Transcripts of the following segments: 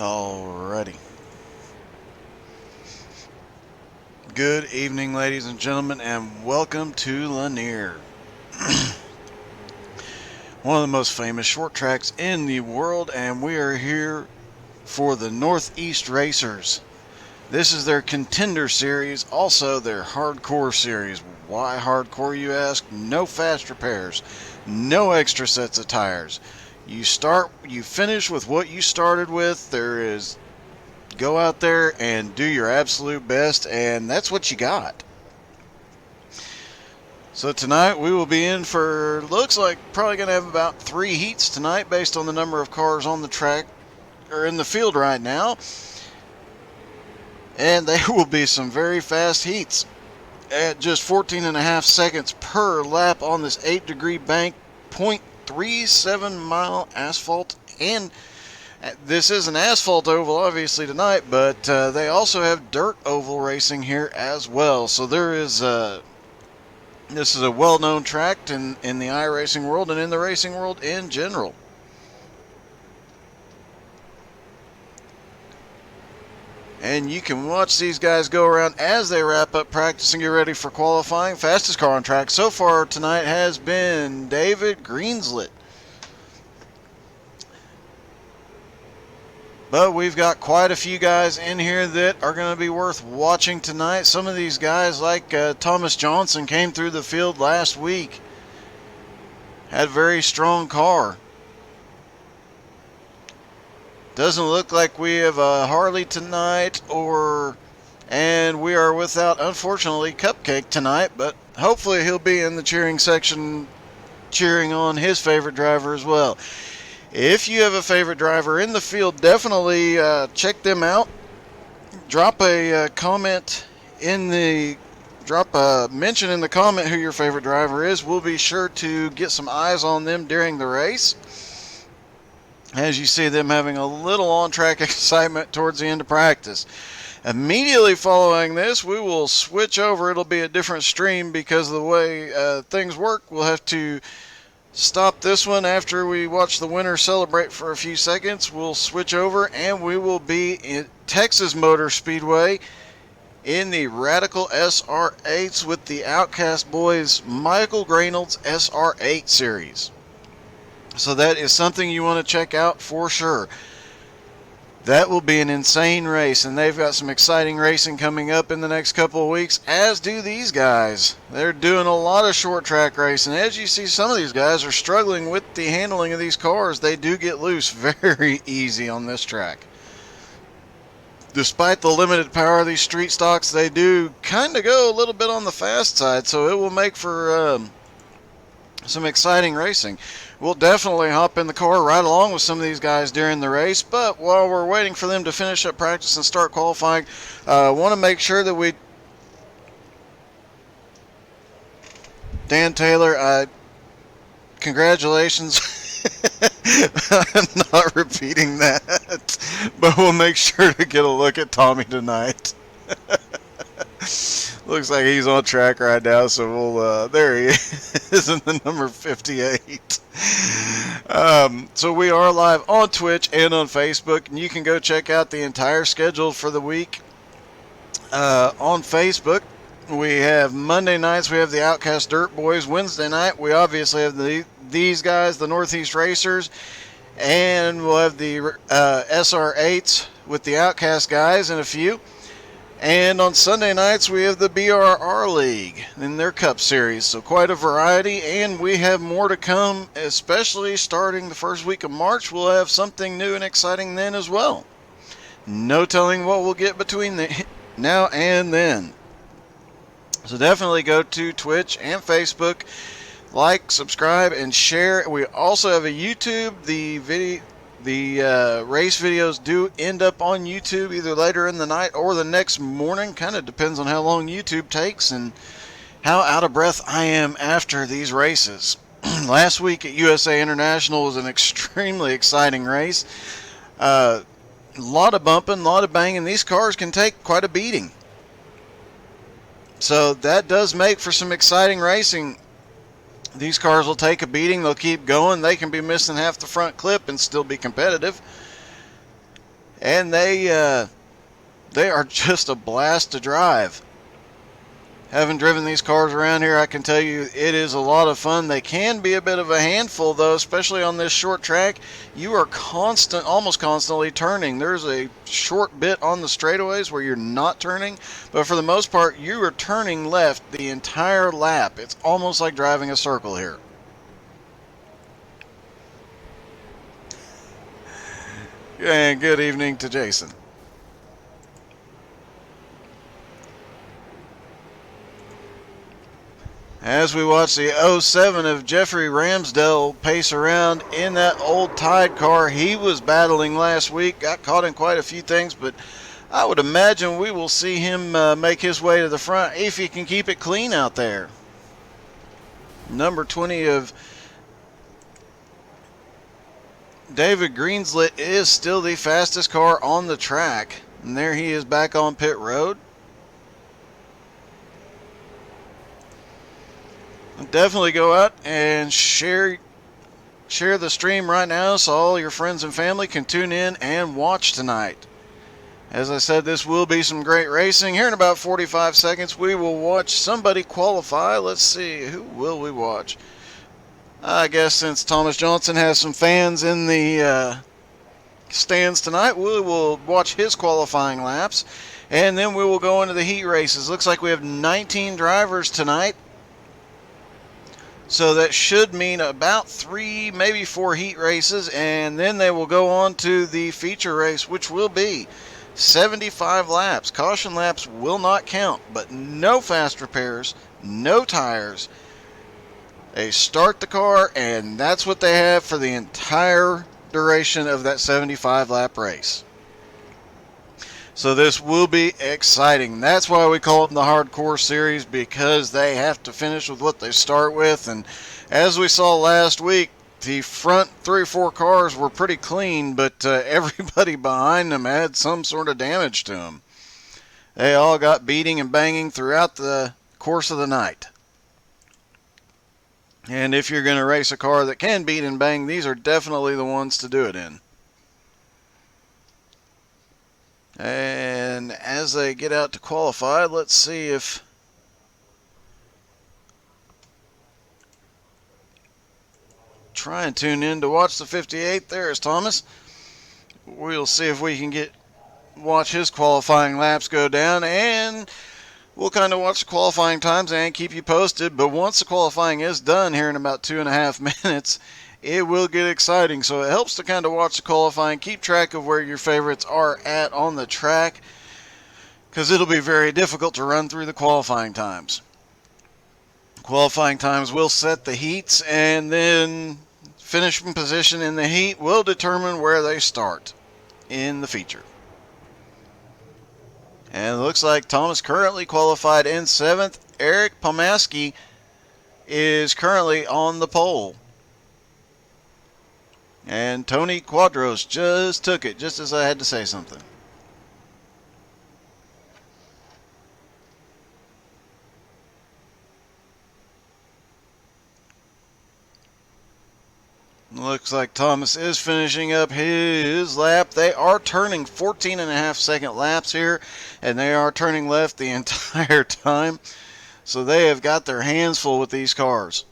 Alrighty. Good evening, ladies and gentlemen, and welcome to Lanier. One of the most famous short tracks in the world, and we are here for the Northeast Racers. This is their Contender Series, also their Hardcore Series. Why Hardcore, you ask? No fast repairs, no extra sets of tires. You finish with what you started with. Go out there and do your absolute best, and that's what you got. So tonight we will be in for, looks like probably going to have about 3 heats tonight based on the number of cars on the track or in the field right now. And they will be some very fast heats at just 14.5 seconds per lap on this 8-degree bank, 0.37 mile asphalt. And this is an asphalt oval obviously tonight, but they also have dirt oval racing here as well. So this is a well-known track in the iRacing world and in the racing world in general. And you can watch these guys go around as they wrap up practice and get ready for qualifying. Fastest car on track so far tonight has been David Greenslet. But we've got quite a few guys in here that are going to be worth watching tonight. Some of these guys, like Thomas Johnson, came through the field last week. Had a very strong car. Doesn't look like we have a Harley tonight, and we are without, unfortunately, Cupcake tonight, but hopefully he'll be in the cheering section cheering on his favorite driver as well. If you have a favorite driver in the field, definitely check them out. Drop a mention in the comment who your favorite driver is. We'll be sure to get some eyes on them during the race, as you see them having a little on-track excitement towards the end of practice. Immediately following this, we will switch over. It'll be a different stream because of the way things work. We'll have to stop this one after we watch the winner celebrate for a few seconds. We'll switch over and we will be in Texas Motor Speedway in the Radical SR8s with the Outcast Boys Michael Grainold's SR8 series. So that is something you want to check out for sure. That will be an insane race, and they've got some exciting racing coming up in the next couple of weeks, as do these guys. They're doing a lot of short track racing. As you see, some of these guys are struggling with the handling of these cars. They do get loose very easy on this track. Despite the limited power of these street stocks, they do kind of go a little bit on the fast side, so it will make for some exciting racing. We'll definitely hop in the car right along with some of these guys during the race, but while we're waiting for them to finish up practice and start qualifying, I want to make sure that we... Dan Taylor, congratulations. I'm not repeating that, but we'll make sure to get a look at Tommy tonight. Looks like he's on track right now, so we'll, there he is in the number 58. So we are live on Twitch and on Facebook, and you can go check out the entire schedule for the week. On Facebook, we have Monday nights, we have the Outcast Dirt Boys. Wednesday night, we obviously have these guys, the Northeast Racers, and we'll have the SR8s with the Outcast guys and a few. And on Sunday nights, we have the BRR League in their Cup Series. So quite a variety, and we have more to come, especially starting the first week of March. We'll have something new and exciting then as well. No telling what we'll get between now and then. So definitely go to Twitch and Facebook, like, subscribe, and share. We also have a YouTube. The race videos do end up on YouTube either later in the night or the next morning. Kind of depends on how long YouTube takes and how out of breath I am after these races. Last week at USA International was an extremely exciting race. A lot of bumping, a lot of banging. These cars can take quite a beating. So that does make for some exciting racing. These cars will take a beating. They'll keep going. They can be missing half the front clip and still be competitive. and they are just a blast to drive. Having driven these cars around here, I can tell you it is a lot of fun. They can be a bit of a handful, though, especially on this short track. You are almost constantly turning. There's a short bit on the straightaways where you're not turning, but for the most part, you are turning left the entire lap. It's almost like driving a circle here. And good evening to Jason. As we watch the '07 of Jeffrey Ramsdell pace around in that old Tide car, he was battling last week, got caught in quite a few things, but I would imagine we will see him make his way to the front if he can keep it clean out there. Number 20 of David Greenslit is still the fastest car on the track, and there he is back on pit road. Definitely go out and share the stream right now so all your friends and family can tune in and watch tonight. As I said, this will be some great racing. Here in about 45 seconds, we will watch somebody qualify. Let's see, who will we watch? I guess since Thomas Johnson has some fans in the stands tonight, we will watch his qualifying laps. And then we will go into the heat races. Looks like we have 19 drivers tonight. So that should mean about 3, maybe 4 heat races, and then they will go on to the feature race, which will be 75 laps. Caution laps will not count, but no fast repairs, no tires. They start the car, and that's what they have for the entire duration of that 75 lap race. So this will be exciting. That's why we call it the Hardcore Series, because they have to finish with what they start with. And as we saw last week, the front 3 or 4 cars were pretty clean, but everybody behind them had some sort of damage to them. They all got beating and banging throughout the course of the night. And if you're going to race a car that can beat and bang, these are definitely the ones to do it in. And as they get out to qualify, let's see if try and tune in to watch the 58. There's Thomas. We'll see if we can watch his qualifying laps go down, and we'll kind of watch the qualifying times and keep you posted. But once the qualifying is done here in about 2.5 minutes, it will get exciting. So it helps to kind of watch the qualifying, keep track of where your favorites are at on the track, because it'll be very difficult to run through the qualifying times. Qualifying times will set the heats, and then finishing position in the heat will determine where they start in the feature. And it looks like Thomas currently qualified in 7th. Eric Pomaski is currently on the pole. And Tony Quadros just took it, just as I had to say something. Looks like Thomas is finishing up his lap. They are turning 14.5-second laps here, and they are turning left the entire time. So they have got their hands full with these cars.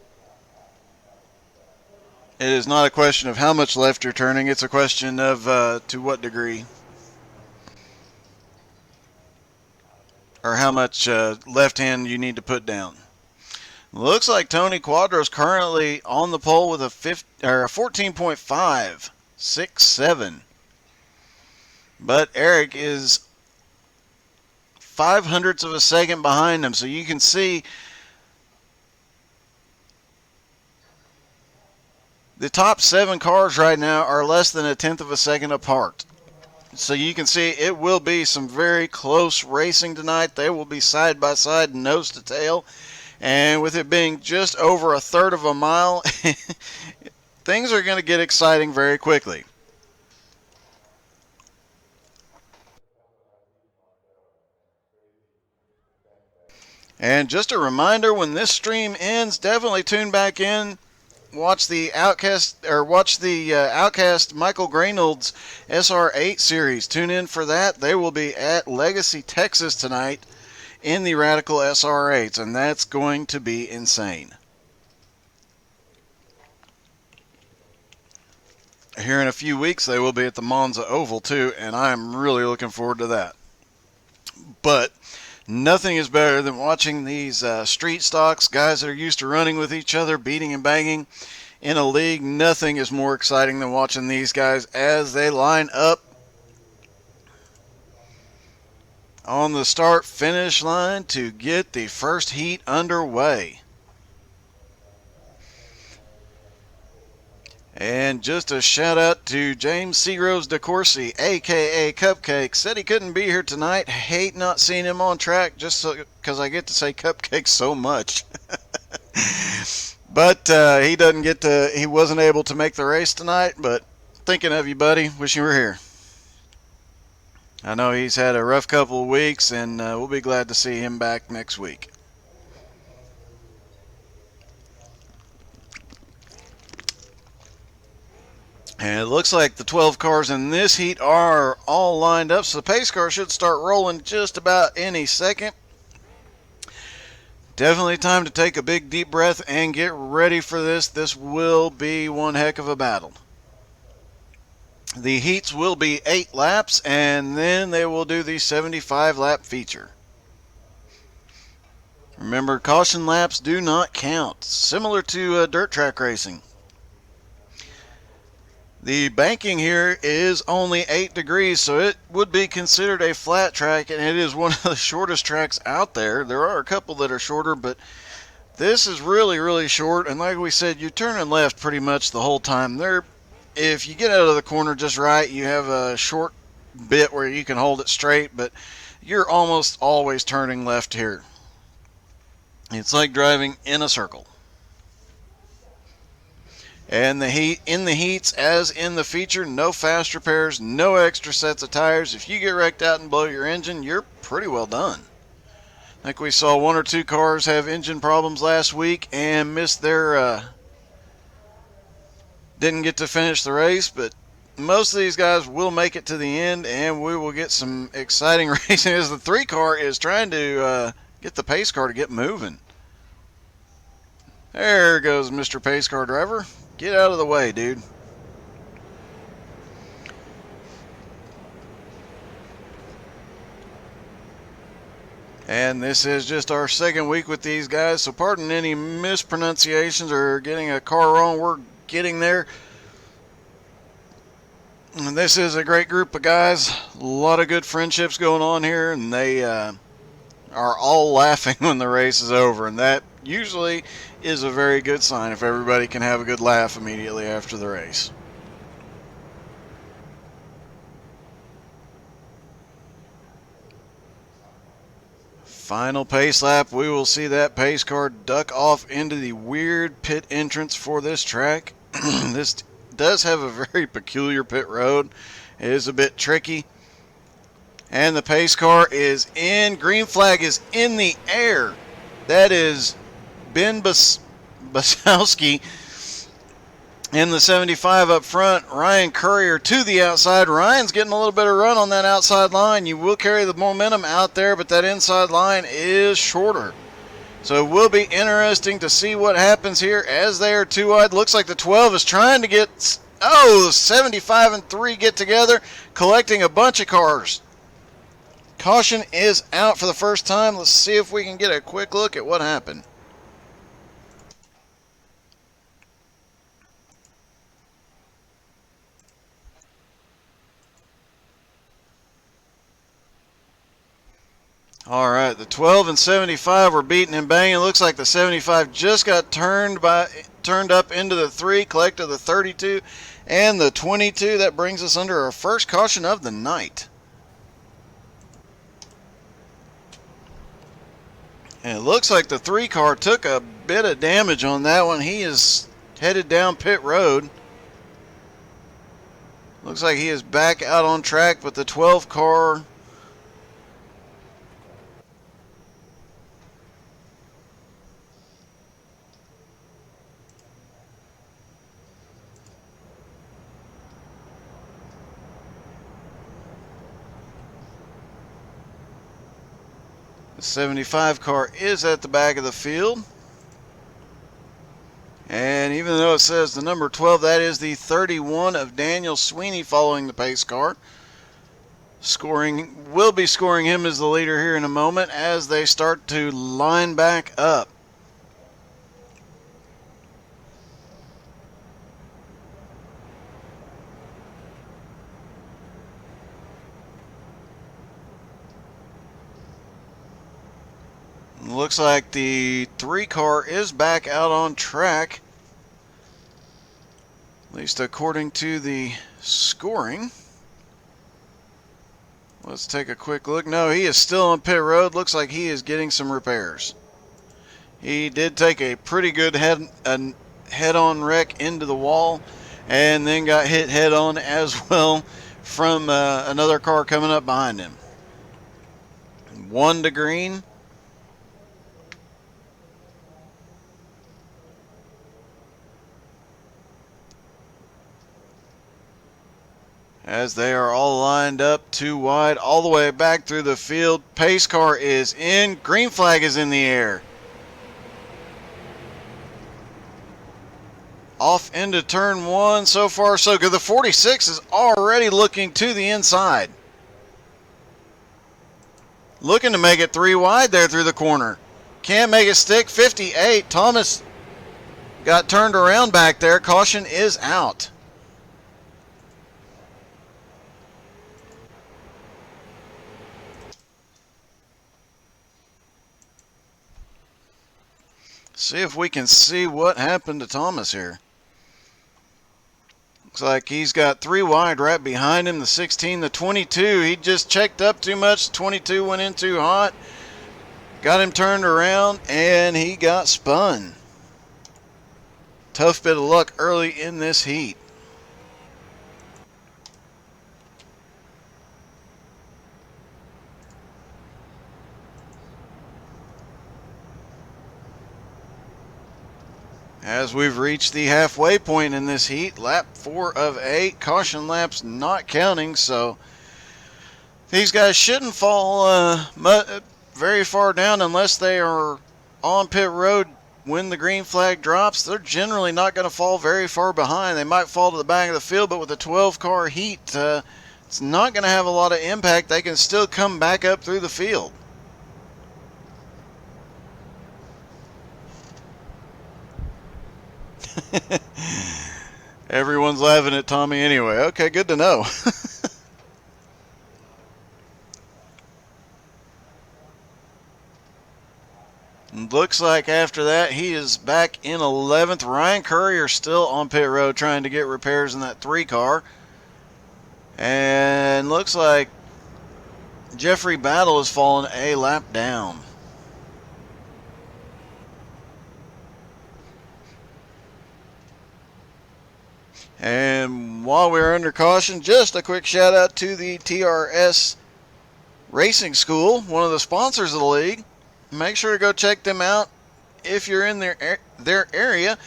It is not a question of how much left you're turning. It's a question of to what degree. Or how much left hand you need to put down. Looks like Tony Quadros currently on the pole with a 14.567. But Eric is 0.05 of a second behind him. So you can see the top 7 cars right now are less than 1/10 of a second apart. So you can see it will be some very close racing tonight. They will be side by side, nose to tail. And with it being just over 1/3 of a mile, things are going to get exciting very quickly. And just a reminder, when this stream ends, definitely tune back in watch the Outcast Michael Greenold's SR8 series. Tune in for that. They will be at Legacy, Texas tonight in the Radical SR8s, and that's going to be insane. Here in a few weeks, they will be at the Monza Oval too, and I'm really looking forward to that. But nothing is better than watching these street stocks, guys that are used to running with each other, beating and banging in a league. Nothing is more exciting than watching these guys as they line up on the start-finish line to get the first heat underway. And just a shout out to James Seagroves DeCourcy, aka Cupcake. Said he couldn't be here tonight. Hate not seeing him on track just because I get to say Cupcake so much. But he wasn't able to make the race tonight. But thinking of you, buddy. Wish you were here. I know he's had a rough couple of weeks, and we'll be glad to see him back next week. And it looks like the 12 cars in this heat are all lined up, so the pace car should start rolling just about any second. Definitely time to take a big deep breath and get ready for this. This will be one heck of a battle. The heats will be 8 laps, and then they will do the 75-lap feature. Remember, caution laps do not count, similar to dirt track racing. The banking here is only 8 degrees, so it would be considered a flat track, and it is one of the shortest tracks out there. There are a couple that are shorter, but this is really, really short, and like we said, you're turning left pretty much the whole time. If you get out of the corner just right, you have a short bit where you can hold it straight, but you're almost always turning left here. It's like driving in a circle. And in the heats, as in the feature, no fast repairs, no extra sets of tires. If you get wrecked out and blow your engine, you're pretty well done. I think we saw 1 or 2 cars have engine problems last week and missed didn't get to finish the race, but most of these guys will make it to the end, and we will get some exciting racing as the 3 car is trying to get the pace car to get moving. There goes Mr. Pace Car Driver. Get out of the way, dude. And this is just our second week with these guys, so pardon any mispronunciations or getting a car wrong. We're getting there. And this is a great group of guys. A lot of good friendships going on here, and they are all laughing when the race is over, and that usually is a very good sign if everybody can have a good laugh immediately after the race. Final pace lap, we will see that pace car duck off into the weird pit entrance for this track. This does have a very peculiar pit road. It is a bit tricky. And the pace car is in. Green flag is in the air. That is Ben Basowski in the 75 up front. Ryan Courier to the outside. Ryan's getting a little bit of run on that outside line. You will carry the momentum out there, but that inside line is shorter. So it will be interesting to see what happens here as they are 2 wide. Looks like the 12 is trying to get... Oh, the 75 and 3 get together, collecting a bunch of cars. Caution is out for the first time. Let's see if we can get a quick look at what happened. All right, the 12 and 75 were beating and banging. It looks like the 75 just got turned up into the 3, collected the 32 and the 22. That brings us under our first caution of the night. And it looks like the 3 car took a bit of damage on that one. He is headed down pit road. Looks like he is back out on track, but the 12 car The 75 car is at the back of the field. And even though it says the number 12, that is the 31 of Daniel Sweeney following the pace car. Will be scoring him as the leader here in a moment as they start to line back up. Looks like the 3 car is back out on track, at least according to the scoring. Let's take a quick look. No, he is still on pit road. Looks like he is getting some repairs. He did take a pretty good head-on wreck into the wall and then got hit head-on as well from another car coming up behind him. 1 to green. As they are all lined up 2 wide all the way back through the field. Pace car is in. Green flag is in the air. Off into turn 1. So far so good. The 46 is already looking to the inside. Looking to make it 3 wide there through the corner. Can't make it stick. 58. Thomas got turned around back there. Caution is out. See if we can see what happened to Thomas here. Looks like he's got 3 wide right behind him. The 16, the 22. He just checked up too much. The 22 went in too hot. Got him turned around and he got spun. Tough bit of luck early in this heat. As we've reached the halfway point in this heat, lap 4 of 8, caution laps not counting, so these guys shouldn't fall very far down unless they are on pit road when the green flag drops. They're generally not going to fall very far behind. They might fall to the back of the field, but with a 12-car heat, it's not going to have a lot of impact. They can still come back up through the field. Everyone's laughing at Tommy anyway. Okay, good to know. Looks like after that he is back in 11th. Ryan Courier still on pit road trying to get repairs in that 3 car. And looks like Jeffrey Battle has fallen a lap down. And while we're under caution, just a quick shout out to the TRS Racing School, one of the sponsors of the league. Make sure to go check them out if you're in their area.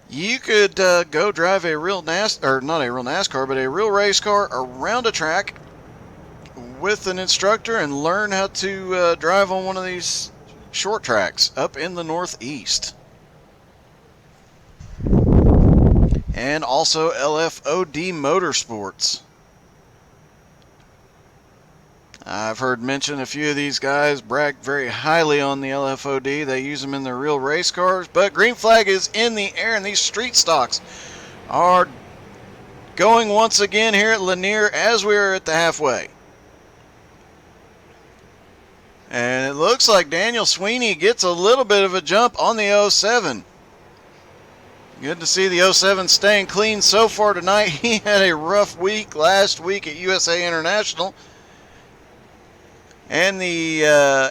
You could go drive a real not a real NASCAR, but a real race car around a track with an instructor and learn how to drive on one of these short tracks up in the Northeast. And also LFOD Motorsports. I've heard mention a few of these guys brag very highly on the LFOD. They use them in their real race cars. But green flag is in the air, and these street stocks are going once again here at Lanier as we are at the halfway. And it looks like Daniel Sweeney gets a little bit of a jump on the 07. Good to see the 07 staying clean so far tonight. He had a rough week last week at USA International. And the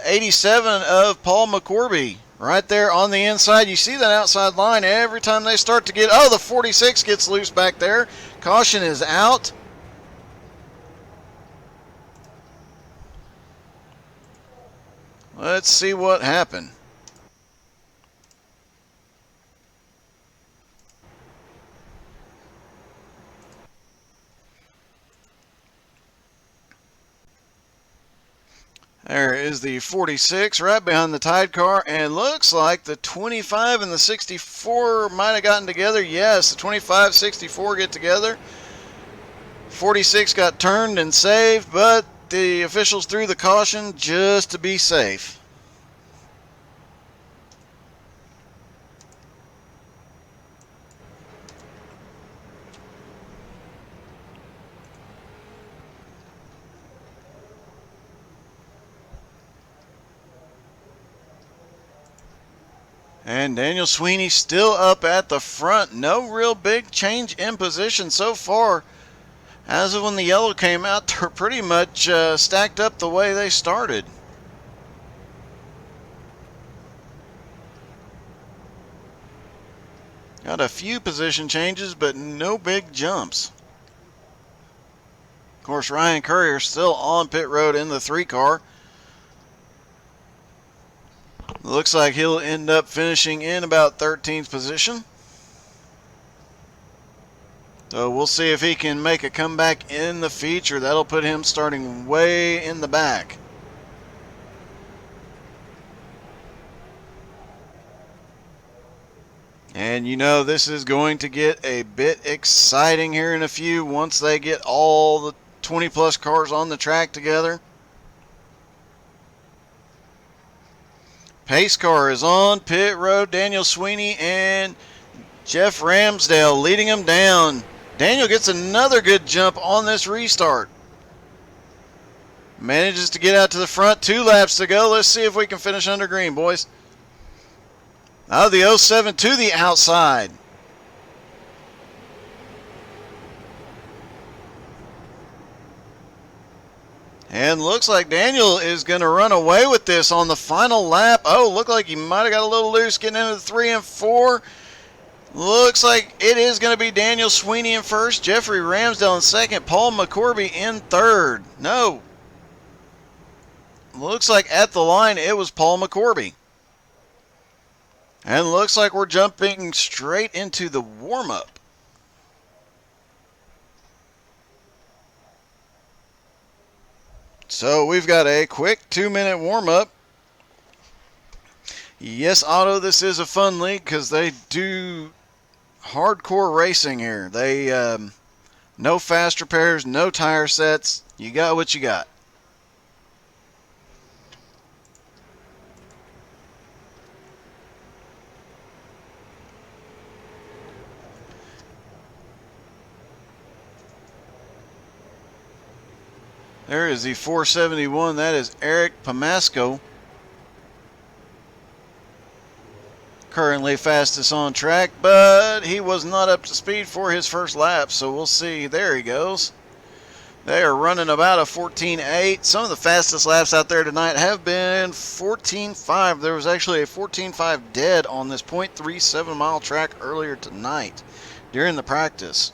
87 of Paul McCorby right there on the inside. You see that outside line every time they start to get... Oh, the 46 gets loose back there. Caution is out. Let's see what happened. There is the 46 right behind the Tide car, and looks like the 25 and the 64 might have gotten together. Yes, the 25, 64 get together. 46 got turned and saved, but the officials threw the caution just to be safe. And Daniel Sweeney still up at the front. No real big change in position so far. As of when the yellow came out, they're pretty much stacked up the way they started. Got a few position changes, but no big jumps. Of course, Ryan Courier still on pit road in the 3 car. Looks like he'll end up finishing in about 13th position. So we'll see if he can make a comeback in the feature. That'll put him starting way in the back. And you know this is going to get a bit exciting here in a few once they get all the 20 plus cars on the track together. Pace car is on pit road. Daniel Sweeney and Jeff Ramsdale leading him down. Daniel gets another good jump on this restart. Manages to get out to the front. 2 laps to go. Let's see if we can finish under green, boys. Out of the 07 to the outside. And looks like Daniel is going to run away with this on the final lap. Oh, looked like he might have got a little loose getting into the 3 and 4. Looks like it is going to be Daniel Sweeney in first, Jeffrey Ramsdale in second, Paul McCorby in third. No. Looks like at the line it was Paul McCorby. And looks like we're jumping straight into the warm-up. So we've got a quick 2-minute warm-up. Yes, Otto, this is a fun league because they do hardcore racing here. They no fast repairs, no tire sets. You got what you got. There is the 471. That is Eric Pamasco. Currently fastest on track, but he was not up to speed for his first lap, so we'll see. There he goes. They are running about a 14.8. Some of the fastest laps out there tonight have been 14.5. There was actually a 14.5 dead on this 0.37 mile track earlier tonight during the practice,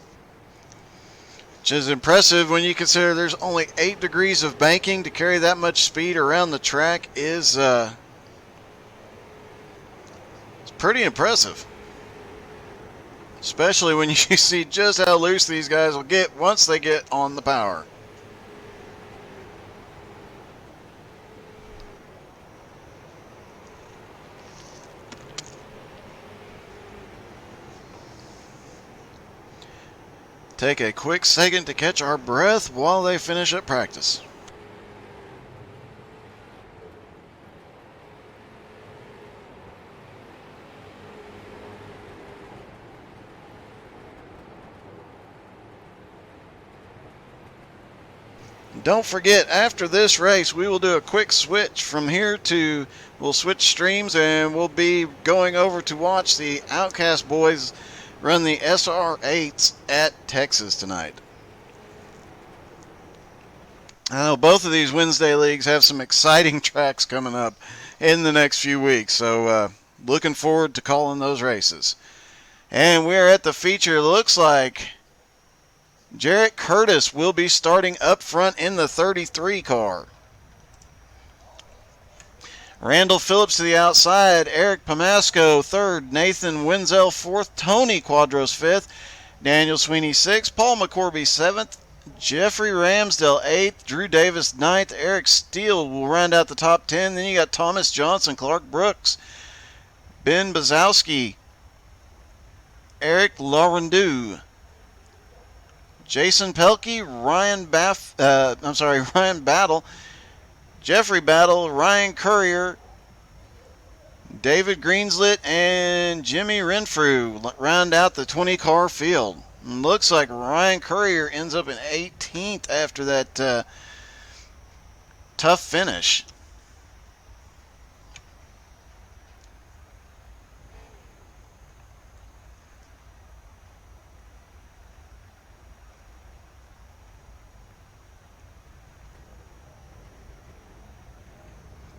which is impressive when you consider there's only 8 degrees of banking. To carry that much speed around the track is it's pretty impressive, especially when you see just how loose these guys will get once they get on the power. Take a quick second to catch our breath while they finish up practice. Don't forget, after this race, we will do a quick switch from here to, we'll switch streams and we'll be going over to watch the Outcast boys run the SR8s at Texas tonight. I know both of these Wednesday leagues have some exciting tracks coming up in the next few weeks, so looking forward to calling those races. And we're at the feature. Looks like Jarrett Curtis will be starting up front in the 33 car. Randall Phillips to the outside, Eric Pamasco third, Nathan Wenzel fourth, Tony Quadros fifth, Daniel Sweeney sixth, Paul McCorby seventh, Jeffrey Ramsdell 8th, Drew Davis 9th, Eric Steele will round out the top 10. Then you got Thomas Johnson, Clark Brooks, Ben Bazowski, Eric Laurendeau, Jason Pelkey, Ryan Battle, Jeffrey Battle, Ryan Courier, David Greenslit, and Jimmy Renfrew round out the 20-car field. And looks like Ryan Courier ends up in 18th after that tough finish.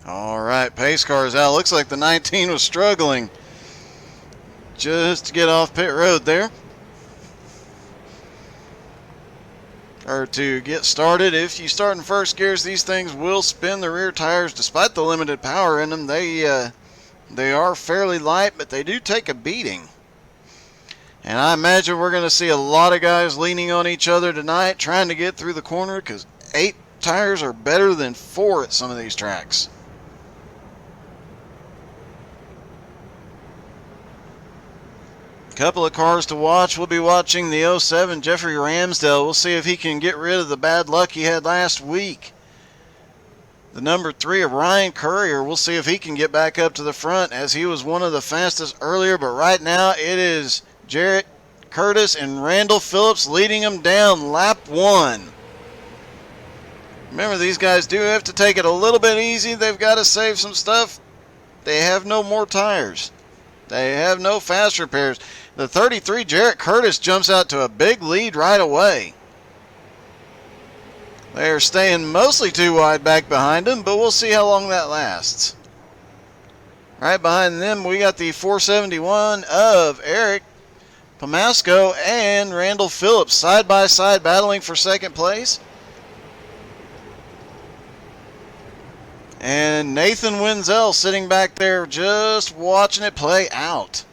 All right, pace cars out. Looks like the 19 was struggling just to get off pit road there. Or to get started. If you start in first gears, these things will spin the rear tires despite the limited power in them. They are fairly light, but they do take a beating. And I imagine we're going to see a lot of guys leaning on each other tonight trying to get through the corner because 8 tires are better than 4 at some of these tracks. Couple of cars to watch. We'll be watching the 07 Jeffrey Ramsdell. We'll see if he can get rid of the bad luck he had last week. The number 3 of Ryan Courier. We'll see if he can get back up to the front as he was one of the fastest earlier. But right now it is Jarrett Curtis and Randall Phillips leading them down lap 1. Remember, these guys do have to take it a little bit easy. They've got to save some stuff. They have no more tires. They have no fast repairs. The 33, Jarrett Curtis, jumps out to a big lead right away. They are staying mostly too wide back behind him, but we'll see how long that lasts. Right behind them, we got the 471 of Eric Pomasco and Randall Phillips side by side battling for second place. And Nathan Wenzel sitting back there just watching it play out.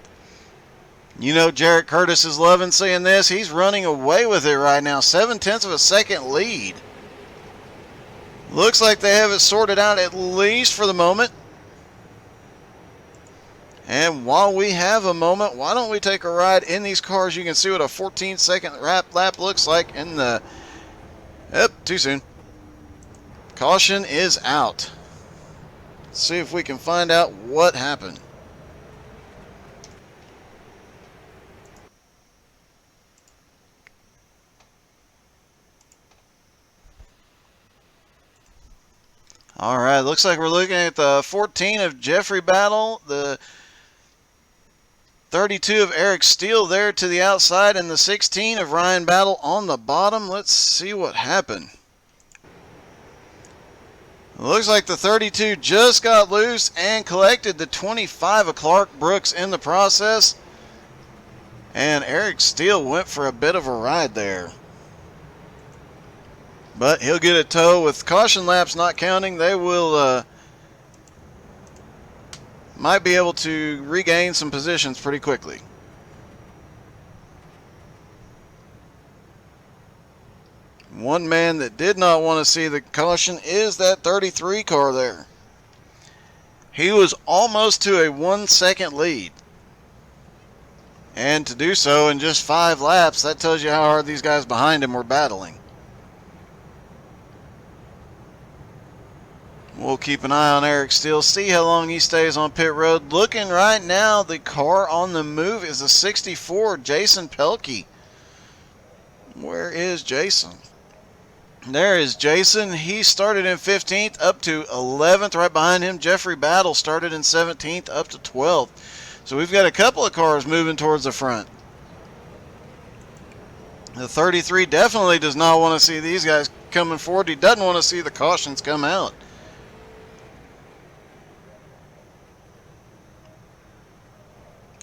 You know Jarrett Curtis is loving seeing this. He's running away with it right now. 0.7 of a second lead. Looks like they have it sorted out at least for the moment. And while we have a moment, why don't we take a ride in these cars? You can see what a 14-second lap looks like in the... Yep, too soon. Caution is out. Let's see if we can find out what happened. All right, looks like we're looking at the 14 of Jeffrey Battle, the 32 of Eric Steele there to the outside, and the 16 of Ryan Battle on the bottom. Let's see what happened. Looks like the 32 just got loose and collected the 25 of Clark Brooks in the process. And Eric Steele went for a bit of a ride there. But he'll get a tow with caution laps not counting. They will might be able to regain some positions pretty quickly. One man that did not want to see the caution is that 33 car there. He was almost to a 1-second lead. And to do so in just 5 laps, that tells you how hard these guys behind him were battling. We'll keep an eye on Eric Steele, see how long he stays on pit road. Looking right now, the car on the move is a 64, Jason Pelkey. Where is Jason? There is Jason. He started in 15th up to 11th. Right behind him, Jeffrey Battle started in 17th up to 12th. So we've got a couple of cars moving towards the front. The 33 definitely does not want to see these guys coming forward. He doesn't want to see the cautions come out.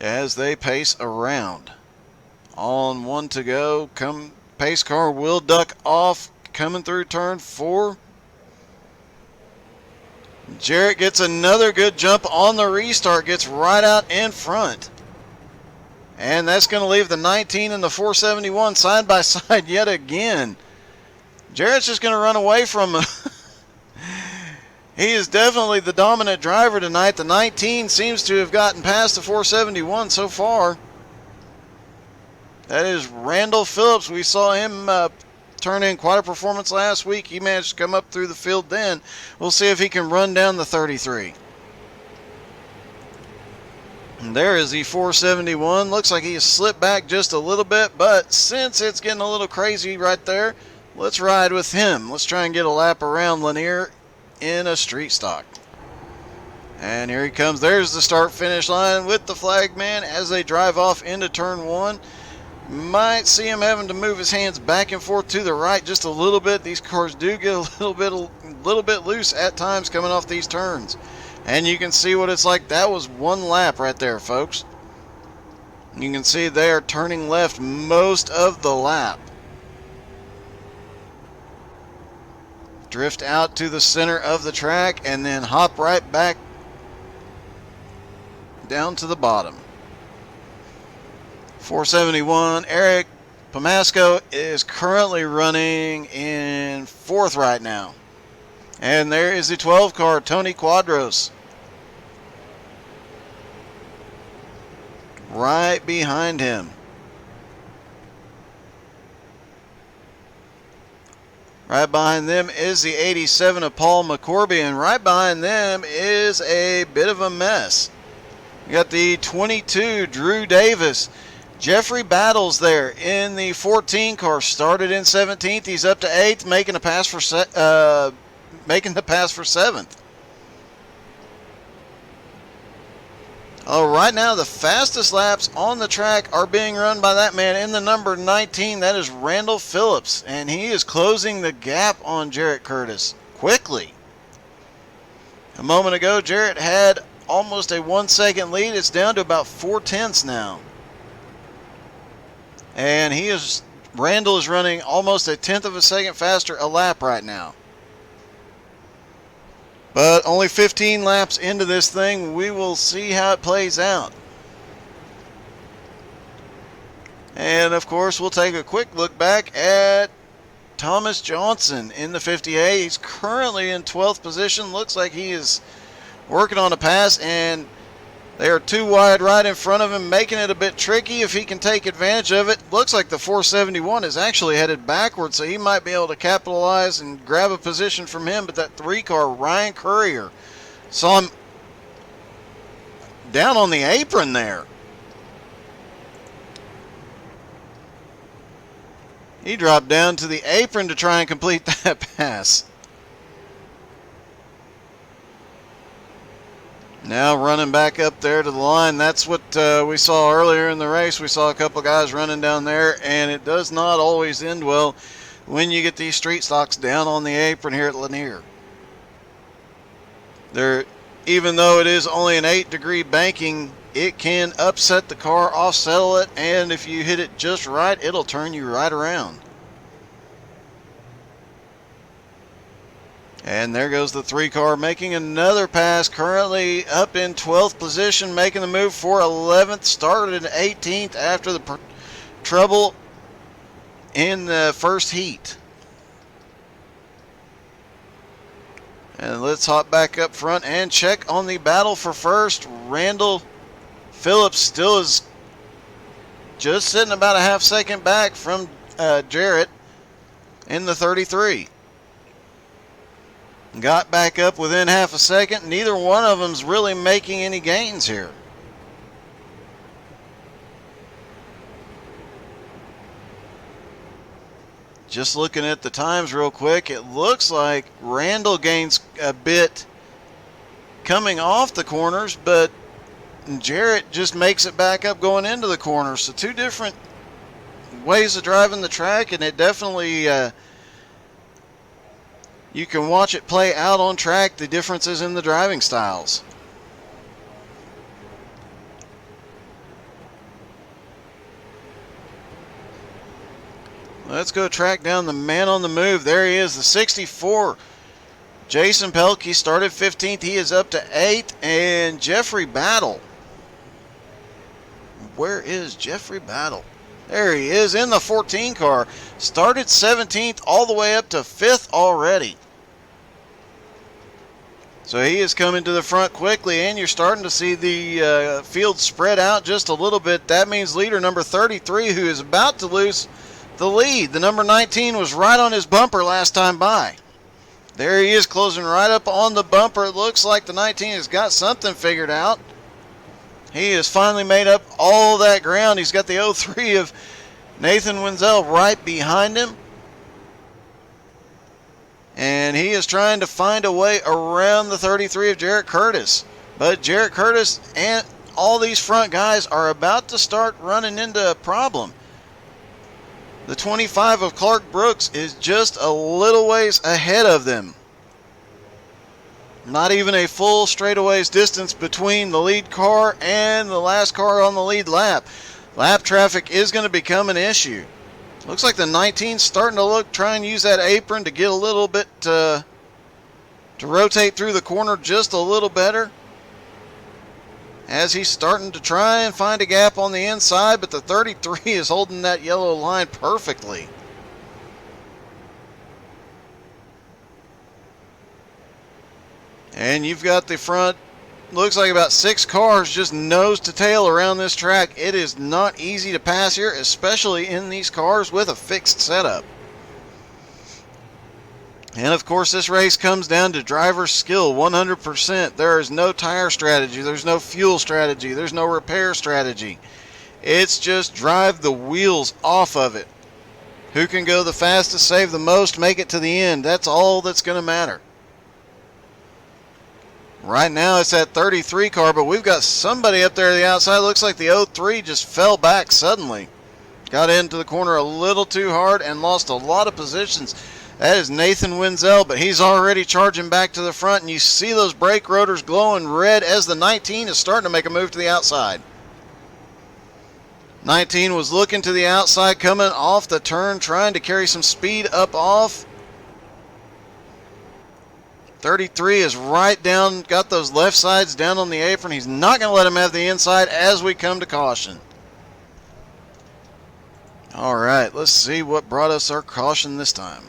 As they pace around. On 1 to go. Pace car will duck off. Coming through turn 4. Jarrett gets another good jump on the restart. Gets right out in front. And that's going to leave the 19 and the 471 side by side yet again. Jarrett's just going to run away from him. He is definitely the dominant driver tonight. The 19 seems to have gotten past the 471 so far. That is Randall Phillips. We saw him turn in quite a performance last week. He managed to come up through the field then. We'll see if he can run down the 33. And there is the 471. Looks like he has slipped back just a little bit, but since it's getting a little crazy right there, let's ride with him. Let's try and get a lap around Lanier in a street stock. And here he comes. There's the start-finish line with the flag man as they drive off into turn 1. Might see him having to move his hands back and forth to the right just a little bit. These cars do get a little bit loose at times coming off these turns. And you can see what it's like. That was one lap right there, folks. You can see they are turning left most of the lap. Drift out to the center of the track and then hop right back down to the bottom. 471, Eric Pomasco is currently running in 4th right now. And there is the 12 car, Tony Quadros, right behind him. Right behind them is the 87 of Paul McCorby, and right behind them is a bit of a mess. We got the 22, Drew Davis. Jeffrey Battles there in the 14 car, started in 17th. He's up to 8th, making the pass for 7th. Oh, right now the fastest laps on the track are being run by that man in the number 19. That is Randall Phillips, and he is closing the gap on Jarrett Curtis quickly. A moment ago, Jarrett had almost a 1 second lead. It's down to about 4/10 now. And Randall is running almost a 1/10 of a second faster a lap right now. But only 15 laps into this thing, we will see how it plays out. And of course, we'll take a quick look back at Thomas Johnson in the 58. He's currently in 12th position. Looks like he is working on a pass, and they are too wide right in front of him, making it a bit tricky if he can take advantage of it. Looks like the 471 is actually headed backwards, so he might be able to capitalize and grab a position from him. But that 3 car, Ryan Courier, saw him down on the apron there. He dropped down to the apron to try and complete that pass. Now running back up there to the line. That's what we saw earlier in the race. We saw a couple guys running down there, and it does not always end well when you get these street stocks down on the apron here at Lanier. Even though it is only an 8-degree banking, it can upset the car, off-settle it, and if you hit it just right, it'll turn you right around. And there goes the 3 car making another pass, currently up in 12th position, making the move for 11th, started in 18th after the trouble in the first heat. And let's hop back up front and check on the battle for first. Randall Phillips still is just sitting about a half second back from Jarrett in the 33. Got back up within half a second. Neither one of them's really making any gains here. Just looking at the times real quick, it looks like Randall gains a bit coming off the corners, but Jarrett just makes it back up going into the corners. So 2 different ways of driving the track, and it definitely you can watch it play out on track, the differences in the driving styles. Let's go track down the man on the move. There he is, the 64. Jason Pelkey started 15th. He is up to 8th. And Jeffrey Battle. Where is Jeffrey Battle? There he is in the 14 car. Started 17th all the way up to 5th already. So he is coming to the front quickly, and you're starting to see the field spread out just a little bit. That means leader number 33, who is about to lose the lead. The number 19 was right on his bumper last time by. There he is, closing right up on the bumper. It looks like the 19 has got something figured out. He has finally made up all that ground. He's got the 03 of Nathan Wenzel right behind him. And he is trying to find a way around the 33 of Jarrett Curtis. But Jarrett Curtis and all these front guys are about to start running into a problem. The 25 of Clark Brooks is just a little ways ahead of them. Not even a full straightaways distance between the lead car and the last car on the lead lap. Lap traffic is going to become an issue. Looks like the 19's starting to try and use that apron to get a little bit to rotate through the corner just a little better. As he's starting to try and find a gap on the inside, but the 33 is holding that yellow line perfectly. And you've got the front, looks like about 6 cars just nose to tail around this track. It is not easy to pass here, especially in these cars with a fixed setup. And of course, this race comes down to driver skill 100%. There is no tire strategy, there's no fuel strategy, there's no repair strategy. It's just drive the wheels off of it. Who can go the fastest, save the most, make it to the end. That's all that's going to matter. Right now it's that 33 car, but we've got somebody up there at the outside. Looks like the 03 just fell back suddenly. Got into the corner a little too hard and lost a lot of positions. That is Nathan Wenzel, but he's already charging back to the front, and you see those brake rotors glowing red as the 19 is starting to make a move to the outside. 19 was looking to the outside, coming off the turn, trying to carry some speed up off. 33 is right down, got those left sides down on the apron. He's not going to let him have the inside as we come to caution. All right, let's see what brought us our caution this time.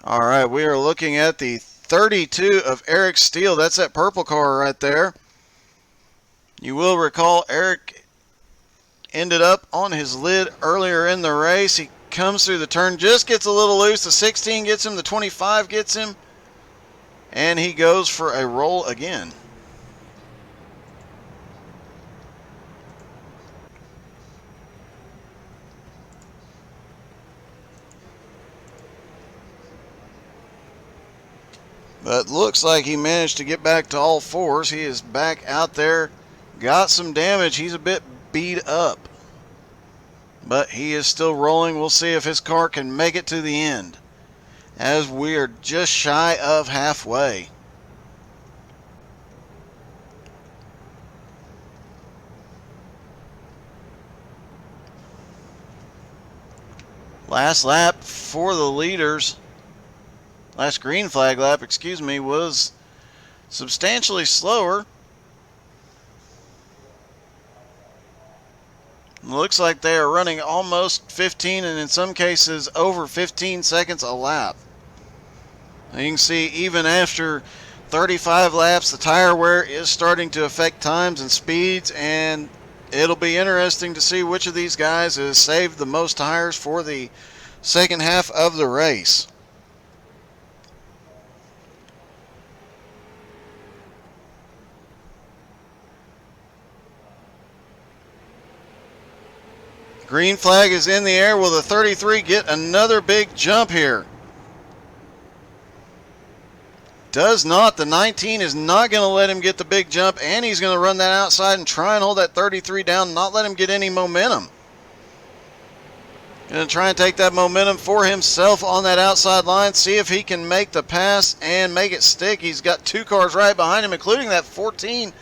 All right, we are looking at the 32 of Eric Steele. That's that purple car right there. You will recall Eric ended up on his lid earlier in the race. He comes through the turn, just gets a little loose. The 16 gets him, the 25 gets him, and he goes for a roll again. But looks like he managed to get back to all fours. He is back out there. Got some damage. He's a bit beat up. But he is still rolling. We'll see if his car can make it to the end, as we are just shy of halfway. Last lap for the leaders. Last green flag lap, excuse me, was substantially slower. Looks like they are running almost 15 and in some cases over 15 seconds a lap. You can see even after 35 laps, the tire wear is starting to affect times and speeds, and it'll be interesting to see which of these guys has saved the most tires for the second half of the race. Green flag is in the air. Will the 33 get another big jump here? Does not. The 19 is not going to let him get the big jump, and he's going to run that outside and try and hold that 33 down, not let him get any momentum. Going to try and take that momentum for himself on that outside line, see if he can make the pass and make it stick. He's got 2 cars right behind him, including that 14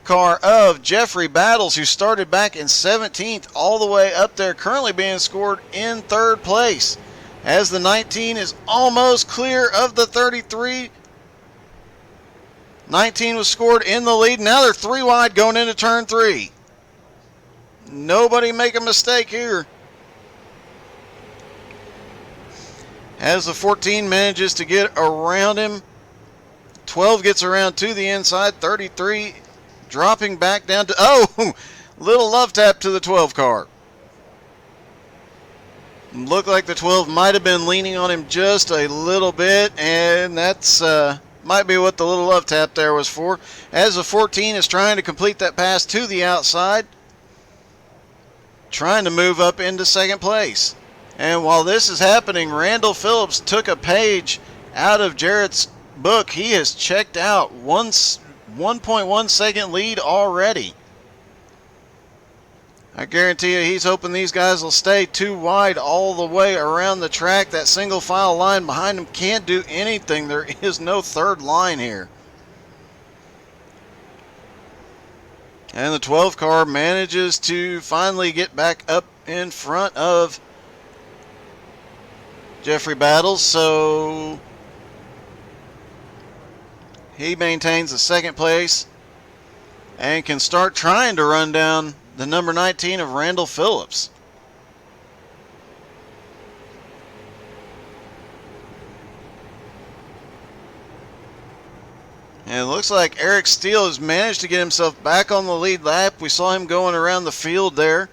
car of Jeffrey Battles, who started back in 17th all the way up there, currently being scored in 3rd place. as the 19 is almost clear of the 33. 19 was scored in the lead. Now they're 3 wide going into turn 3. Nobody make a mistake here. As the 14 manages to get around him, 12 gets around to the inside. 33 dropping back down to, oh, little love tap to the 12 car. Looked like the 12 might have been leaning on him just a little bit, and that's might be what the little love tap there was for. As the 14 is trying to complete that pass to the outside, trying to move up into second place. And while this is happening, Randall Phillips took a page out of Jarrett's book. He has checked out 1.1 second lead already. I guarantee you he's hoping these guys will stay 2 wide all the way around the track. That single file line behind him can't do anything. There is no third line here. And the 12 car manages to finally get back up in front of Jeffrey Battles, so he maintains the second place and can start trying to run down the number 19 of Randall Phillips. And it looks like Eric Steele has managed to get himself back on the lead lap. We saw him going around the field there.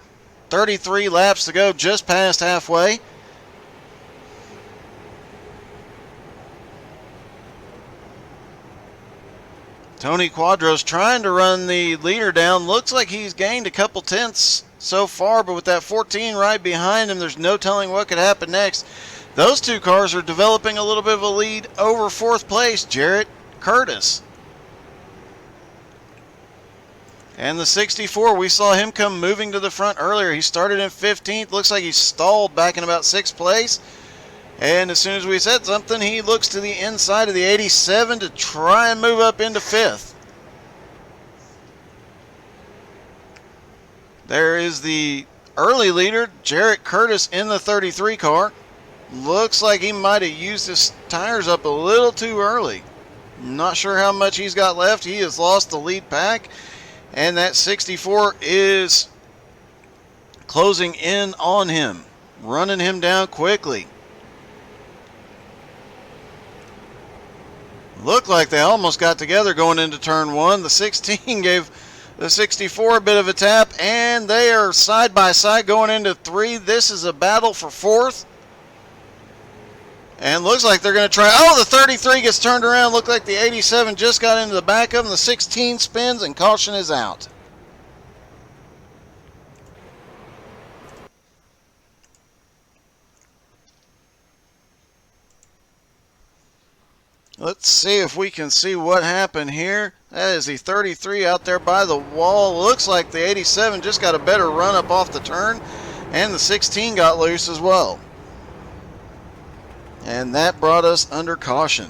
33 laps to go, just past halfway. Tony Quadros trying to run the leader down. Looks like he's gained a couple tenths so far, but with that 14 right behind him, there's no telling what could happen next. Those 2 cars are developing a little bit of a lead over 4th place, Jarrett Curtis. And the 64, we saw him come moving to the front earlier. He started in 15th. Looks like he stalled back in about 6th place. And as soon as we said something, he looks to the inside of the 87 to try and move up into 5th. There is the early leader, Jarrett Curtis, in the 33 car. Looks like he might have used his tires up a little too early. Not sure how much he's got left. He has lost the lead pack. And that 64 is closing in on him, running him down quickly. Looked like they almost got together going into turn 1. The 16 gave the 64 a bit of a tap, and they are side by side going into 3. This is a battle for 4th. And looks like they're going to try. Oh, the 33 gets turned around. Looked like the 87 just got into the back of him. The 16 spins, and caution is out. Let's see if we can see what happened here. That is the 33 out there by the wall. Looks like the 87 just got a better run up off the turn, and the 16 got loose as well. And that brought us under caution.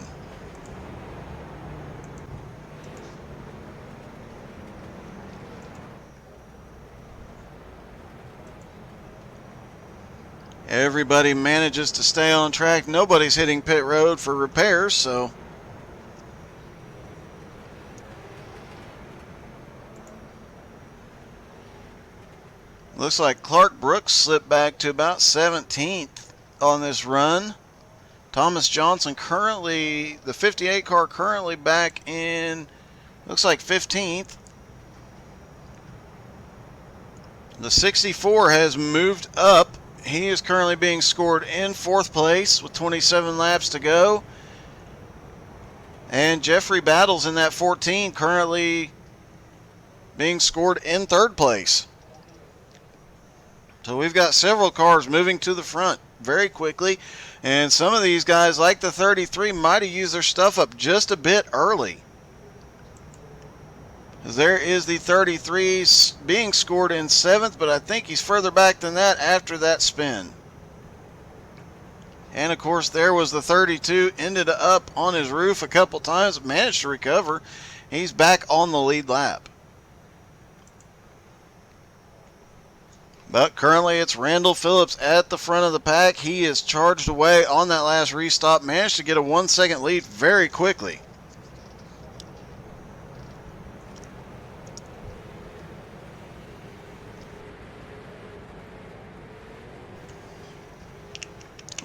Everybody manages to stay on track. Nobody's hitting pit road for repairs, so looks like Clark Brooks slipped back to about 17th on this run. Thomas Johnson currently, the 58 car currently back in, looks like 15th. The 64 has moved up. He is currently being scored in 4th place with 27 laps to go. And Jeffrey Battles in that 14 currently being scored in 3rd place. So we've got several cars moving to the front very quickly. And some of these guys, like the 33, might have used their stuff up just a bit early. There is the 33 being scored in 7th, but I think he's further back than that after that spin. And of course there was the 32, ended up on his roof a couple times, managed to recover. He's back on the lead lap. But currently it's Randall Phillips at the front of the pack. He is charged away on that last restop. Managed to get a 1 second lead very quickly.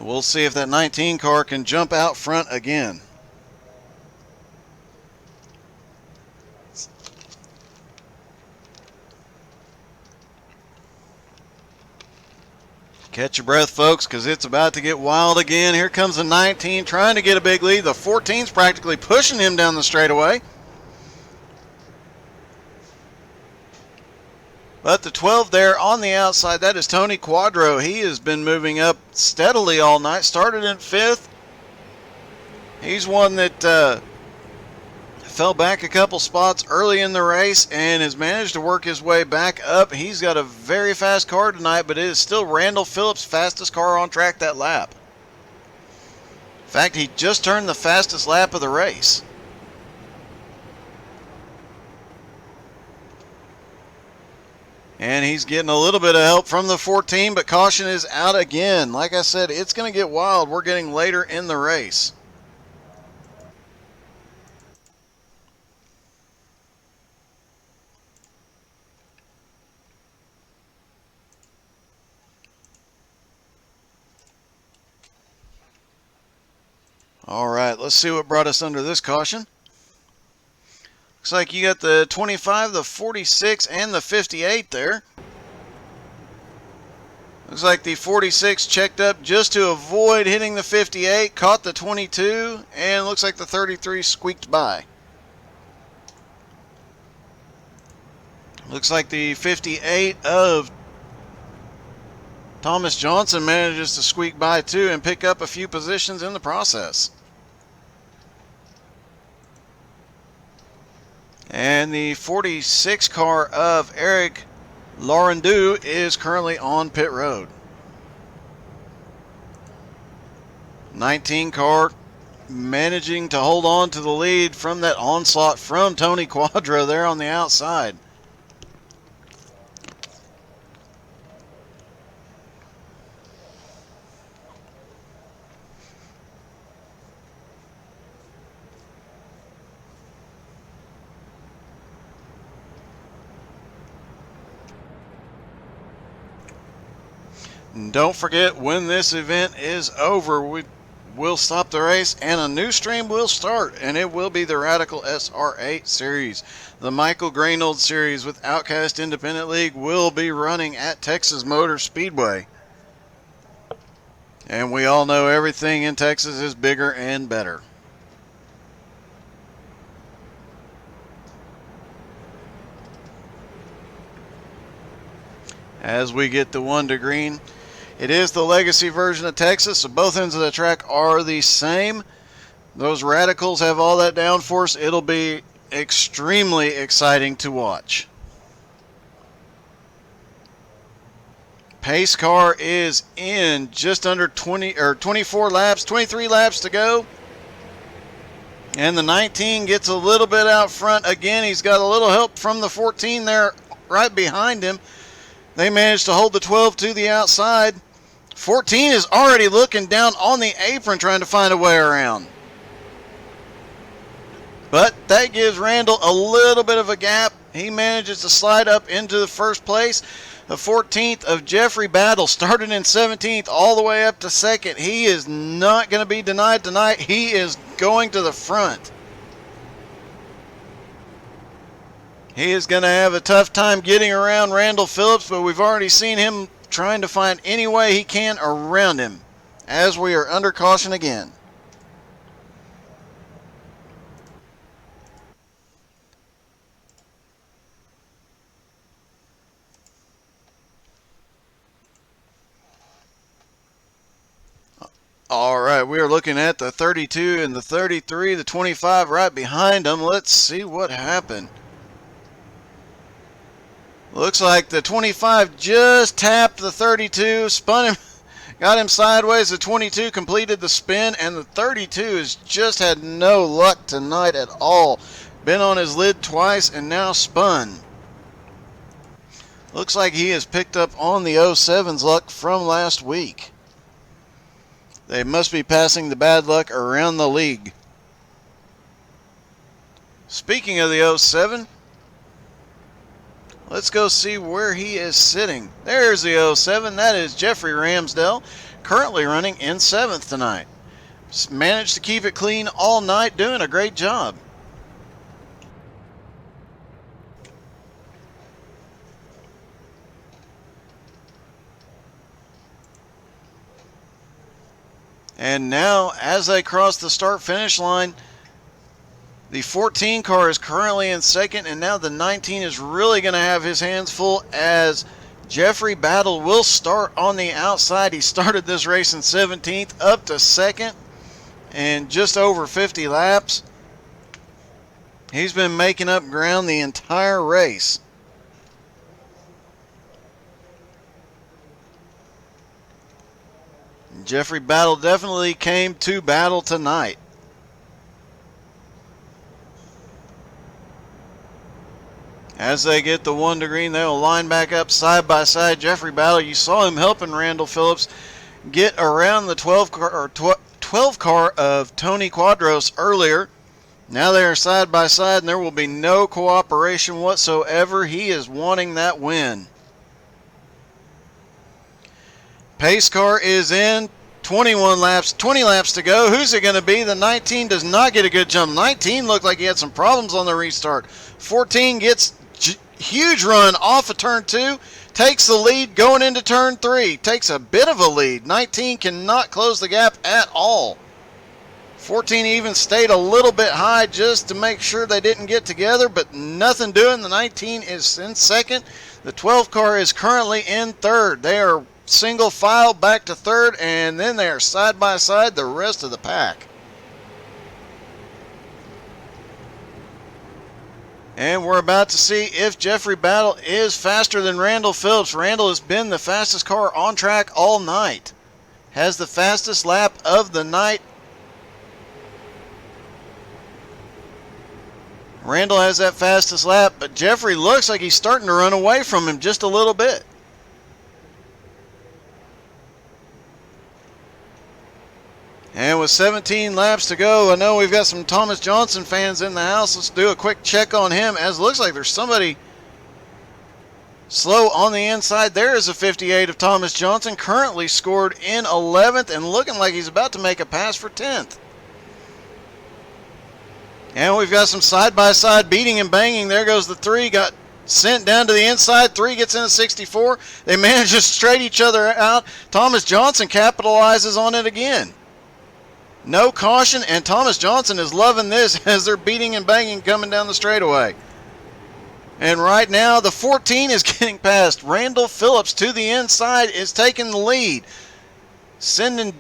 We'll see if that 19 car can jump out front again. Catch your breath, folks, because it's about to get wild again. Here comes the 19 trying to get a big lead. The 14's practically pushing him down the straightaway. But the 12 there on the outside, that is Tony Quadro. He has been moving up steadily all night. Started in 5th. He's one that fell back a couple spots early in the race and has managed to work his way back up. He's got a very fast car tonight, but it is still Randall Phillips' fastest car on track that lap. In fact, he just turned the fastest lap of the race. And he's getting a little bit of help from the 14, but caution is out again. Like I said, it's going to get wild. We're getting later in the race. All right, let's see what brought us under this caution. Looks like you got the 25, the 46, and the 58 there. Looks like the 46 checked up just to avoid hitting the 58, caught the 22, and looks like the 33 squeaked by. Looks like the 58 of Thomas Johnson manages to squeak by too and pick up a few positions in the process. And the 46 car of Eric Laurendeau is currently on pit road. 19 car managing to hold on to the lead from that onslaught from Tony Quadro there on the outside. And don't forget, when this event is over, we will stop the race and a new stream will start, and it will be the Radical SR8 series. The Michael Graynold series with Outcast Independent League will be running at Texas Motor Speedway. And we all know everything in Texas is bigger and better. As we get the 1 to green, it is the legacy version of Texas, so both ends of the track are the same. Those Radicals have all that downforce. It'll be extremely exciting to watch. Pace car is in just under 23 laps to go. And the 19 gets a little bit out front again. He's got a little help from the 14 there right behind him. They managed to hold the 12 to the outside. 14 is already looking down on the apron trying to find a way around. But that gives Randall a little bit of a gap. He manages to slide up into the first place. The 14th of Jeffrey Battle started in 17th all the way up to 2nd. He is not going to be denied tonight. He is going to the front. He is going to have a tough time getting around Randall Phillips, but we've already seen him trying to find any way he can around him as we are under caution again. All right, we are looking at the 32 and the 33, the 25 right behind them. Let's see what happened. Looks like the 25 just tapped the 32, spun him, got him sideways. The 22 completed the spin, and the 32 has just had no luck tonight at all. Been on his lid twice and now spun. Looks like he has picked up on the 07's luck from last week. They must be passing the bad luck around the league. Speaking of the 07, let's go see where he is sitting. There's the 07. That is Jeffrey Ramsdell, currently running in 7th tonight. Managed to keep it clean all night, doing a great job. And now, as they cross the start-finish line, the 14 car is currently in 2nd, and now the 19 is really going to have his hands full as Jeffrey Battle will start on the outside. He started this race in 17th, up to 2nd, and just over 50 laps. He's been making up ground the entire race. Jeffrey Battle definitely came to battle tonight. As they get the 1 to green, they'll line back up side by side. Jeffrey Battle, you saw him helping Randall Phillips get around the 12 car of Tony Quadros earlier. Now they are side by side, and there will be no cooperation whatsoever. He is wanting that win. Pace car is in. 20 laps to go. Who's it going to be? The 19 does not get a good jump. 19 looked like he had some problems on the restart. 14 gets huge run off of turn 2. Takes the lead going into turn 3. Takes a bit of a lead. 19 cannot close the gap at all. 14 even stayed a little bit high just to make sure they didn't get together, but nothing doing. The 19 is in 2nd. The 12 car is currently in 3rd. They are single file back to 3rd, and then they are side by side the rest of the pack. And we're about to see if Jeffrey Battle is faster than Randall Phillips. Randall has been the fastest car on track all night. Has the fastest lap of the night. Randall has that fastest lap, but Jeffrey looks like he's starting to run away from him just a little bit. And with 17 laps to go, I know we've got some Thomas Johnson fans in the house. Let's do a quick check on him, as it looks like there's somebody slow on the inside. There is a 58 of Thomas Johnson, currently scored in 11th and looking like he's about to make a pass for 10th. And we've got some side-by-side beating and banging. There goes the 3, got sent down to the inside. 3 gets in a 64. They manage to straight each other out. Thomas Johnson capitalizes on it again. No caution, and Thomas Johnson is loving this as they're beating and banging coming down the straightaway. And right now, the 14 is getting past. Randall Phillips to the inside is taking the lead, sending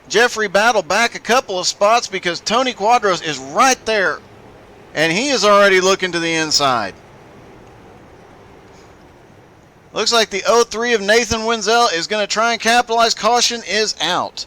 Jeffrey Battle back a couple of spots because Tony Quadros is right there, and he is already looking to the inside. Looks like the 03 of Nathan Wenzel is going to try and capitalize. Caution is out.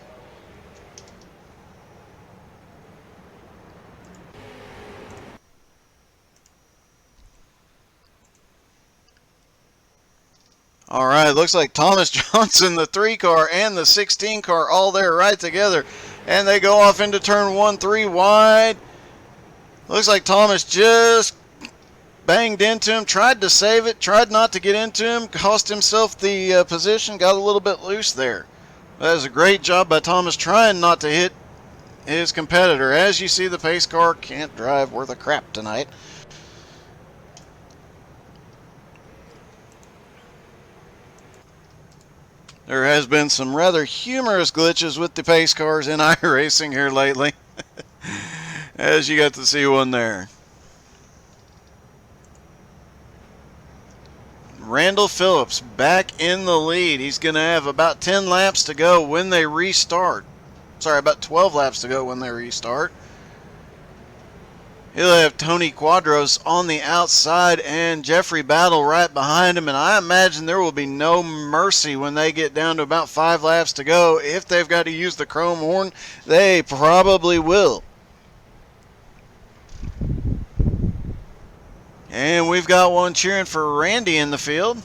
All right, looks like Thomas Johnson, the 3 car, and the 16 car all there right together. And they go off into turn 1, 3 wide. Looks like Thomas just banged into him, tried to save it, tried not to get into him, cost himself the position, got a little bit loose there. That was a great job by Thomas trying not to hit his competitor. As you see, the pace car can't drive worth a crap tonight. There has been some rather humorous glitches with the pace cars in iRacing here lately, as you got to see one there. Randall Phillips back in the lead. He's going to have about 10 laps to go when they restart. Sorry, about 12 laps to go when they restart. He'll have Tony Quadros on the outside and Jeffrey Battle right behind him, and I imagine there will be no mercy when they get down to about 5 laps to go. If they've got to use the chrome horn, they probably will. And we've got one cheering for Randy in the field.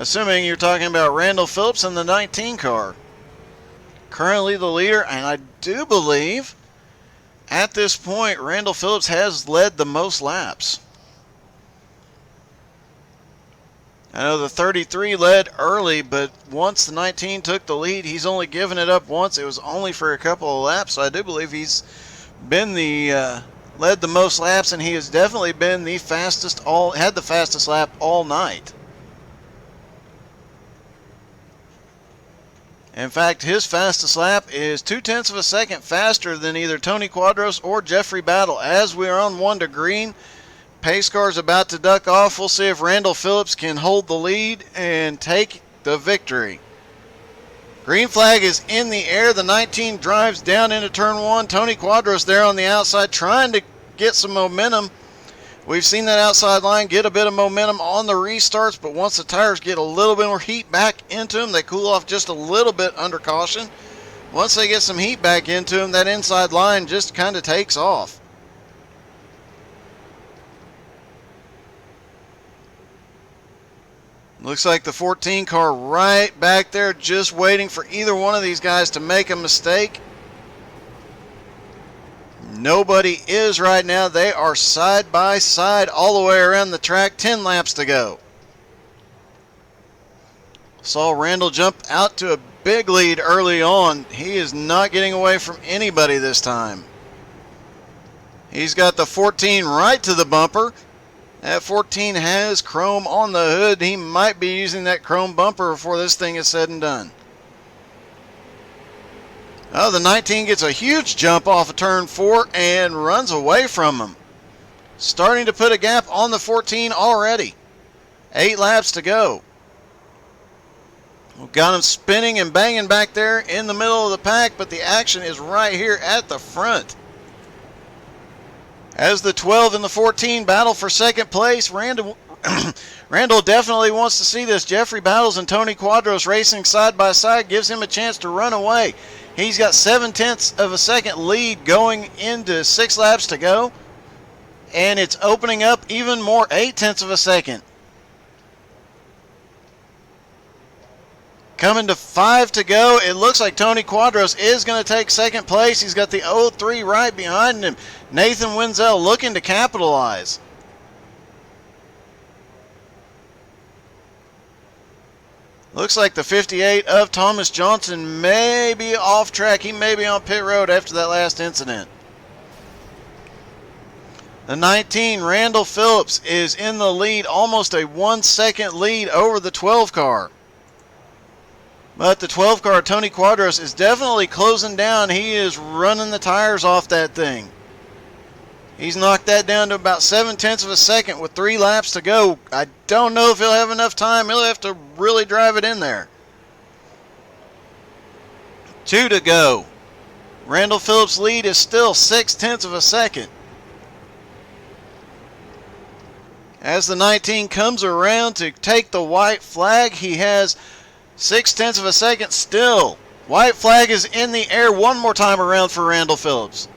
Assuming you're talking about Randall Phillips in the 19 car. Currently the leader, and I do believe at this point Randall Phillips has led the most laps. I know the 33 led early, but once the 19 took the lead, he's only given it up once. It was only for a couple of laps, so I do believe he's been led the most laps, and he has definitely been the fastest had the fastest lap all night. In fact, his fastest lap is 0.2 of a second faster than either Tony Quadros or Jeffrey Battle. As we are on 1 to green, pace car's about to duck off. We'll see if Randall Phillips can hold the lead and take the victory. Green flag is in the air. The 19 drives down into turn 1. Tony Quadros there on the outside trying to get some momentum. We've seen that outside line get a bit of momentum on the restarts, but once the tires get a little bit more heat back into them, they cool off just a little bit under caution. Once they get some heat back into them, that inside line just kind of takes off. Looks like the 14 car right back there just waiting for either one of these guys to make a mistake. Nobody is right now. They are side by side all the way around the track. 10 laps to go. Saw Randall jump out to a big lead early on. He is not getting away from anybody this time. He's got the 14 right to the bumper. That 14 has chrome on the hood. He might be using that chrome bumper before this thing is said and done. Oh, the 19 gets a huge jump off of turn 4 and runs away from him. Starting to put a gap on the 14 already. 8 laps to go. We've got him spinning and banging back there in the middle of the pack, but the action is right here at the front. As the 12 and the 14 battle for second place, Randall definitely wants to see this. Jeffrey Battles and Tony Quadros racing side by side gives him a chance to run away. He's got 0.7 of a second lead going into 6 laps to go. And it's opening up even more, 0.8 of a second. Coming to 5 to go. It looks like Tony Quadros is going to take second place. He's got the 03 right behind him. Nathan Wenzel looking to capitalize. Looks like the 58 of Thomas Johnson may be off track. He may be on pit road after that last incident. The 19, Randall Phillips, is in the lead, almost a 1 second lead over the 12 car. But the 12 car, Tony Quadros, is definitely closing down. He is running the tires off that thing. He's knocked that down to about 0.7 of a second with 3 laps to go. I don't know if he'll have enough time. He'll have to really drive it in there. 2 to go. Randall Phillips' lead is still 0.6 of a second. As the 19 comes around to take the white flag, he has 0.6 of a second still. White flag is in the air one more time around for Randall Phillips.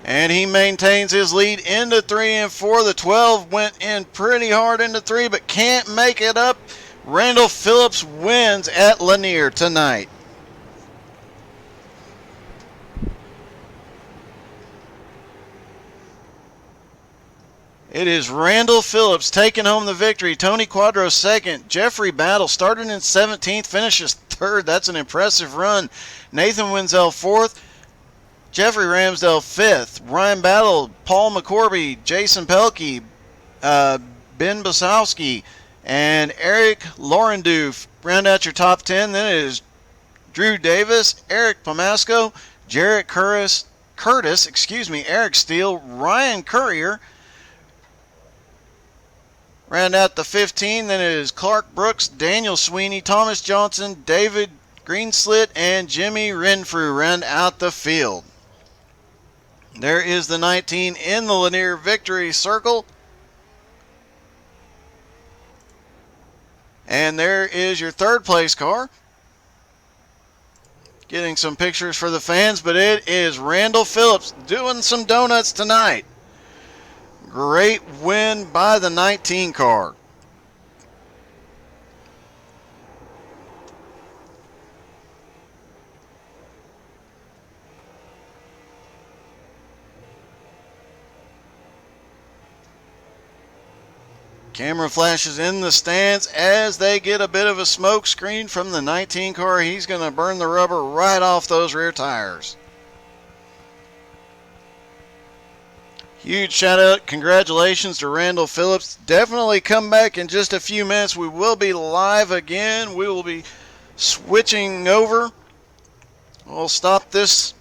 And he maintains his lead into 3 and 4. The 12 went in pretty hard into 3, but can't make it up. Randall Phillips wins at Lanier tonight. It is Randall Phillips taking home the victory. Tony Quadros second. Jeffrey Battle started in 17th, finishes 3rd. That's an impressive run. Nathan Wenzel 4th. Jeffrey Ramsdale 5th. Ryan Battle, Paul McCorby, Jason Pelkey, Ben Basowski, and Eric Laurendew round out your top 10. Then it is Drew Davis, Eric Pomasco, Jarrett Curtis, Eric Steele, Ryan Courier. Round out the 15. Then it is Clark Brooks, Daniel Sweeney, Thomas Johnson, David Greenslit, and Jimmy Renfrew round out the field. There is the 19 in the Lanier victory circle. And there is your 3rd place car. Getting some pictures for the fans, but it is Randall Phillips doing some donuts tonight. Great win by the 19 car. Camera flashes in the stands as they get a bit of a smoke screen from the 19 car. He's going to burn the rubber right off those rear tires. Huge shout out, congratulations to Randall Phillips. Definitely come back in just a few minutes. We will be live again. We will be switching over. We'll stop this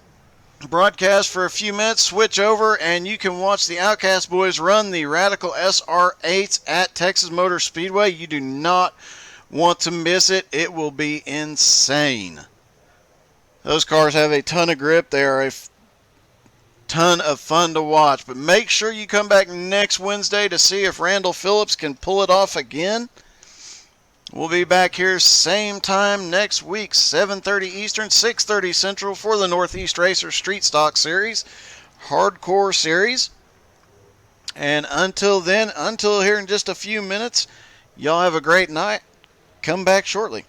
broadcast for a few minutes, switch over, and you can watch the Outcast Boys run the Radical SR8s at Texas Motor Speedway. You do not want to miss it. It will be insane. Those cars have a ton of grip. They are a ton of fun to watch. But make sure you come back next Wednesday to see if Randall Phillips can pull it off again. We'll be back here same time next week, 7:30 Eastern, 6:30 Central for the Northeast Racer Street Stock Series, Hardcore Series. And until then, until here in just a few minutes, y'all have a great night. Come back shortly.